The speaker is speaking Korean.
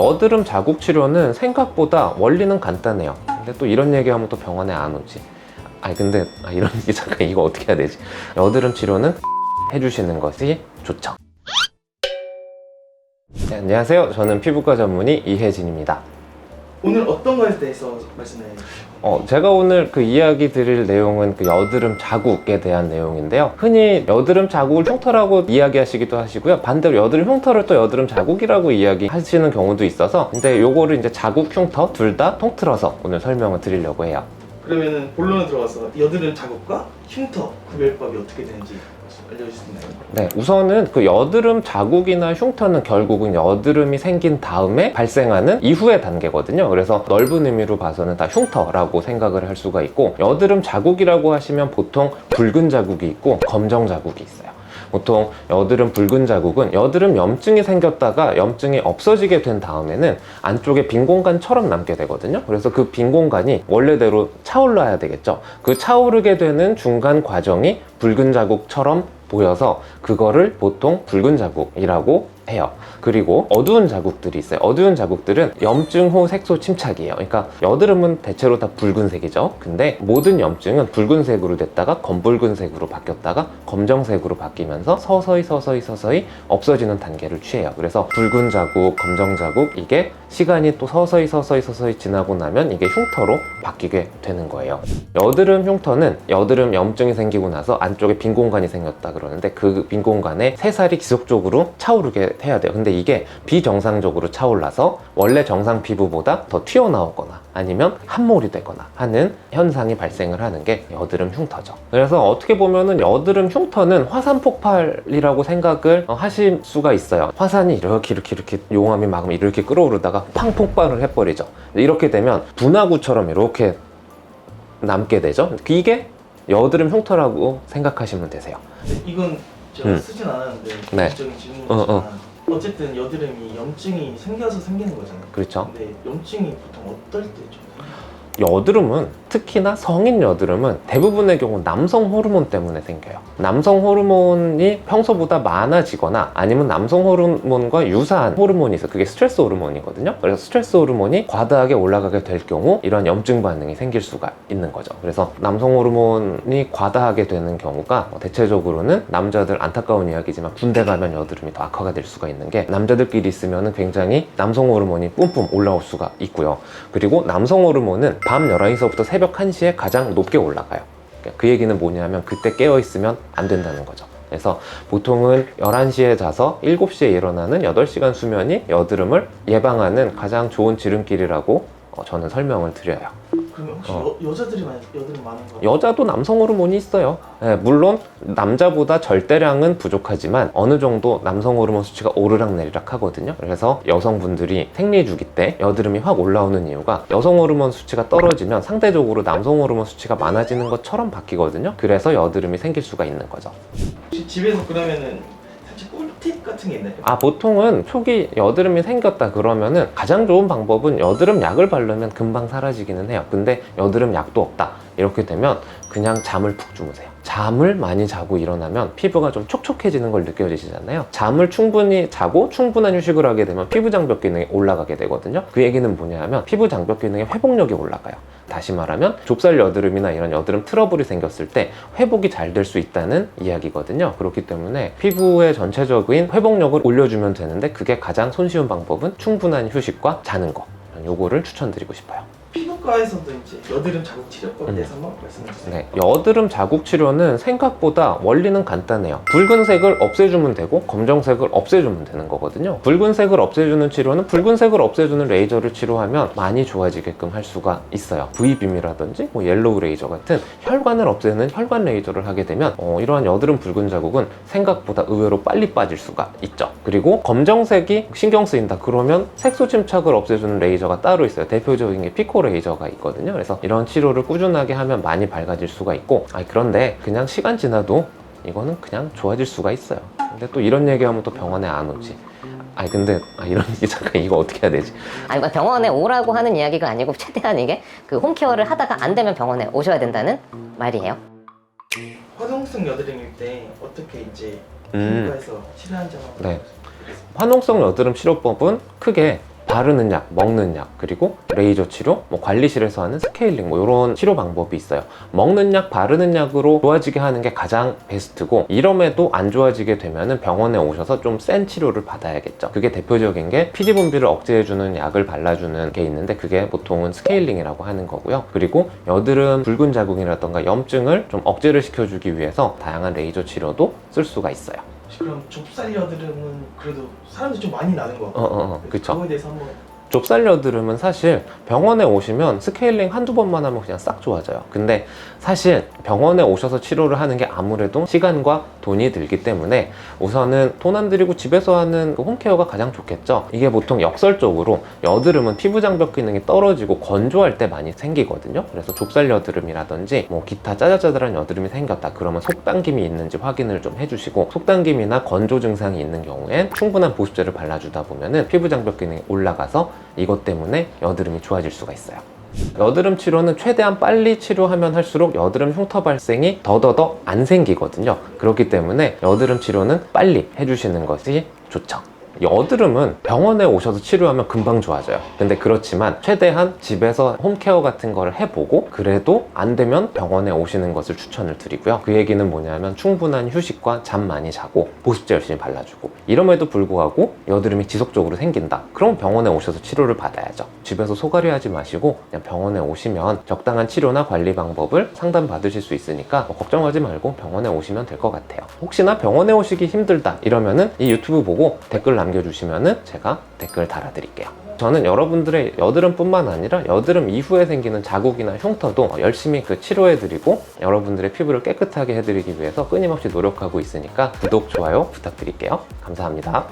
여드름 자국 치료는 생각보다 원리는 간단해요. 근데 또 이런 얘기하면 또 병원에 안 오지. 이런 얘기 잠깐 이거 어떻게 해야 되지? 여드름 치료는 해주시는 것이 좋죠. 네, 안녕하세요. 저는 피부과 전문의 이혜진입니다. 오늘 어떤 거에 대해서 말씀해 주시죠? 제가 오늘 그 이야기 드릴 내용은 그 여드름 자국에 대한 내용인데요. 흔히 여드름 자국을 흉터라고 이야기하시기도 하시고요. 반대로 여드름 흉터를 또 여드름 자국이라고 이야기하시는 경우도 있어서, 근데 요거를 이제 자국, 흉터 둘 다 통틀어서 오늘 설명을 드리려고 해요. 그러면은 본론에 들어가서 여드름 자국과 흉터 구별법이 어떻게 되는지 알려주실 수 있나요? 네, 우선은 그 여드름 자국이나 흉터는 결국은 여드름이 생긴 다음에 발생하는 이후의 단계거든요. 그래서 넓은 의미로 봐서는 다 흉터라고 생각을 할 수가 있고, 여드름 자국이라고 하시면 보통 붉은 자국이 있고 검정 자국이 있어요. 보통 여드름 붉은 자국은 여드름 염증이 생겼다가 염증이 없어지게 된 다음에는 안쪽에 빈 공간처럼 남게 되거든요. 그래서 그 빈 공간이 원래대로 차올라야 되겠죠. 그 차오르게 되는 중간 과정이 붉은 자국처럼 보여서 그거를 보통 붉은 자국이라고 해요. 그리고 어두운 자국들이 있어요. 어두운 자국들은 염증 후 색소 침착이에요. 그러니까 여드름은 대체로 다 붉은색이죠. 근데 모든 염증은 붉은색으로 됐다가 검붉은색으로 바뀌었다가 검정색으로 바뀌면서 서서히 없어지는 단계를 취해요. 그래서 붉은 자국, 검정 자국, 이게 시간이 또 서서히 지나고 나면 이게 흉터로 바뀌게 되는 거예요. 여드름 흉터는 여드름 염증이 생기고 나서 안쪽에 빈 공간이 생겼다 그러는데, 그 빈 공간에 새살이 지속적으로 차오르게 해야 돼요. 근데 이게 비정상적으로 차올라서 원래 정상 피부보다 더 튀어나오거나 아니면 함몰이 되거나 하는 현상이 발생을 하는 게 여드름 흉터죠. 그래서 어떻게 보면은 여드름 흉터는 화산 폭발이라고 생각을 하실 수가 있어요. 화산이 이렇게 용암이 막 이렇게 끓어오르다가 팡 폭발을 해버리죠. 이렇게 되면 분화구처럼 이렇게 남게 되죠. 이게 여드름 흉터라고 생각하시면 되세요. 이건 제가 쓰진 않았는데 네. 개인적인 질문이지만 어쨌든 여드름이 염증이 생겨서 생기는 거잖아요. 그렇죠. 근데 염증이 보통 어떨 때 좀 생겨요? 여드름은, 특히나 성인 여드름은 대부분의 경우 남성 호르몬 때문에 생겨요. 남성 호르몬이 평소보다 많아지거나 아니면 남성 호르몬과 유사한 호르몬이 있어요. 그게 스트레스 호르몬이거든요. 그래서 스트레스 호르몬이 과다하게 올라가게 될 경우 이런 염증 반응이 생길 수가 있는 거죠. 그래서 남성 호르몬이 과다하게 되는 경우가 대체적으로는 남자들, 안타까운 이야기지만 군대 가면 여드름이 더 악화가 될 수가 있는 게, 남자들끼리 있으면 굉장히 남성 호르몬이 뿜뿜 올라올 수가 있고요. 그리고 남성 호르몬은 밤 11시서부터 새벽 1시에 가장 높게 올라가요. 그 얘기는 뭐냐면 그때 깨어있으면 안 된다는 거죠. 그래서 보통은 11시에 자서 7시에 일어나는 8시간 수면이 여드름을 예방하는 가장 좋은 지름길이라고 저는 설명을 드려요. 그러면 혹시 여자들이 여드름 많은 거? 여자도 남성 호르몬이 있어요. 네, 물론 남자보다 절대량은 부족하지만 어느 정도 남성 호르몬 수치가 오르락내리락 하거든요. 그래서 여성분들이 생리 주기 때 여드름이 확 올라오는 이유가 여성 호르몬 수치가 떨어지면 상대적으로 남성 호르몬 수치가 많아지는 것처럼 바뀌거든요. 그래서 여드름이 생길 수가 있는 거죠. 혹시 집에서 그러면은 살짝 꿀팁 같은 게 있나요? 보통은 초기 여드름이 생겼다 그러면은 가장 좋은 방법은 여드름 약을 바르면 금방 사라지기는 해요. 근데 여드름 약도 없다 이렇게 되면 그냥 잠을 푹 주무세요. 잠을 많이 자고 일어나면 피부가 좀 촉촉해지는 걸 느껴지시잖아요. 잠을 충분히 자고 충분한 휴식을 하게 되면 피부 장벽 기능이 올라가게 되거든요. 그 얘기는 뭐냐면 피부 장벽 기능의 회복력이 올라가요. 다시 말하면 좁쌀 여드름이나 이런 여드름 트러블이 생겼을 때 회복이 잘 될 수 있다는 이야기거든요. 그렇기 때문에 피부의 전체적인 회복력을 올려주면 되는데, 그게 가장 손쉬운 방법은 충분한 휴식과 자는 거. 요거를 추천드리고 싶어요. 피부과에서도 이제 여드름 자국 치료법에 대해서 한번 말씀해 주세요. 네, 여드름 자국 치료는 생각보다 원리는 간단해요. 붉은색을 없애주면 되고 검정색을 없애주면 되는 거거든요. 붉은색을 없애주는 치료는 붉은색을 없애주는 레이저를 치료하면 많이 좋아지게끔 할 수가 있어요. V빔이라든지 뭐 옐로우 레이저 같은 혈관을 없애는 혈관 레이저를 하게 되면 이러한 여드름 붉은 자국은 생각보다 의외로 빨리 빠질 수가 있죠. 그리고 검정색이 신경 쓰인다 그러면 색소 침착을 없애주는 레이저가 따로 있어요. 대표적인 게 피코 레이저가 있거든요. 그래서 이런 치료를 꾸준하게 하면 많이 밝아질 수가 있고, 그런데 그냥 시간 지나도 이거는 그냥 좋아질 수가 있어요. 근데 또 이런 얘기하면 또 병원에 안 오지. 이런 얘기 잠깐 이거 어떻게 해야 되지? 병원에 오라고 하는 이야기가 아니고 최대한 이게 그 홈케어를 하다가 안 되면 병원에 오셔야 된다는 말이에요. 화동성 여드름일 때 어떻게 이제 피부과에서 치료하는지 한번 네. 화농성 여드름 치료법은 크게 바르는 약, 먹는 약, 그리고 레이저 치료, 뭐 관리실에서 하는 스케일링, 뭐 이런 치료 방법이 있어요. 먹는 약, 바르는 약으로 좋아지게 하는 게 가장 베스트고, 이럼에도 안 좋아지게 되면은 병원에 오셔서 좀 센 치료를 받아야겠죠. 그게 대표적인 게 피지 분비를 억제해주는 약을 발라주는 게 있는데, 그게 보통은 스케일링이라고 하는 거고요. 그리고 여드름 붉은 자국이라던가 염증을 좀 억제를 시켜주기 위해서 다양한 레이저 치료도 쓸 수가 있어요. 그럼 좁쌀 여드름은 그래도 사람들이 좀 많이 나는 것 같아요. 그쵸. 그거에 대해서 한번. 좁쌀 여드름은 사실 병원에 오시면 스케일링 한두 번만 하면 그냥 싹 좋아져요. 근데 사실 병원에 오셔서 치료를 하는 게 아무래도 시간과 돈이 들기 때문에 우선은 돈 안 들이고 집에서 하는 그 홈케어가 가장 좋겠죠. 이게 보통 역설적으로 여드름은 피부 장벽 기능이 떨어지고 건조할 때 많이 생기거든요. 그래서 좁쌀 여드름이라든지 뭐 기타 짜잘짜잘한 여드름이 생겼다 그러면 속당김이 있는지 확인을 좀 해주시고, 속당김이나 건조 증상이 있는 경우엔 충분한 보습제를 발라주다 보면은 피부 장벽 기능이 올라가서 이것 때문에 여드름이 좋아질 수가 있어요. 여드름 치료는 최대한 빨리 치료하면 할수록 여드름 흉터 발생이 더더더 안 생기거든요. 그렇기 때문에 여드름 치료는 빨리 해주시는 것이 좋죠. 여드름은 병원에 오셔서 치료하면 금방 좋아져요. 근데 그렇지만 최대한 집에서 홈케어 같은 거를 해보고 그래도 안 되면 병원에 오시는 것을 추천을 드리고요. 그 얘기는 뭐냐면 충분한 휴식과 잠 많이 자고 보습제 열심히 발라주고, 이럼에도 불구하고 여드름이 지속적으로 생긴다. 그럼 병원에 오셔서 치료를 받아야죠. 집에서 소가리 하지 마시고 그냥 병원에 오시면 적당한 치료나 관리 방법을 상담 받으실 수 있으니까 걱정하지 말고 병원에 오시면 될 것 같아요. 혹시나 병원에 오시기 힘들다 이러면은 이 유튜브 보고 댓글 남겨주시면은 제가 댓글 달아드릴게요. 저는 여러분들의 여드름뿐만 아니라 여드름 이후에 생기는 자국이나 흉터도 열심히 치료해드리고 여러분들의 피부를 깨끗하게 해드리기 위해서 끊임없이 노력하고 있으니까 구독, 좋아요 부탁드릴게요. 감사합니다.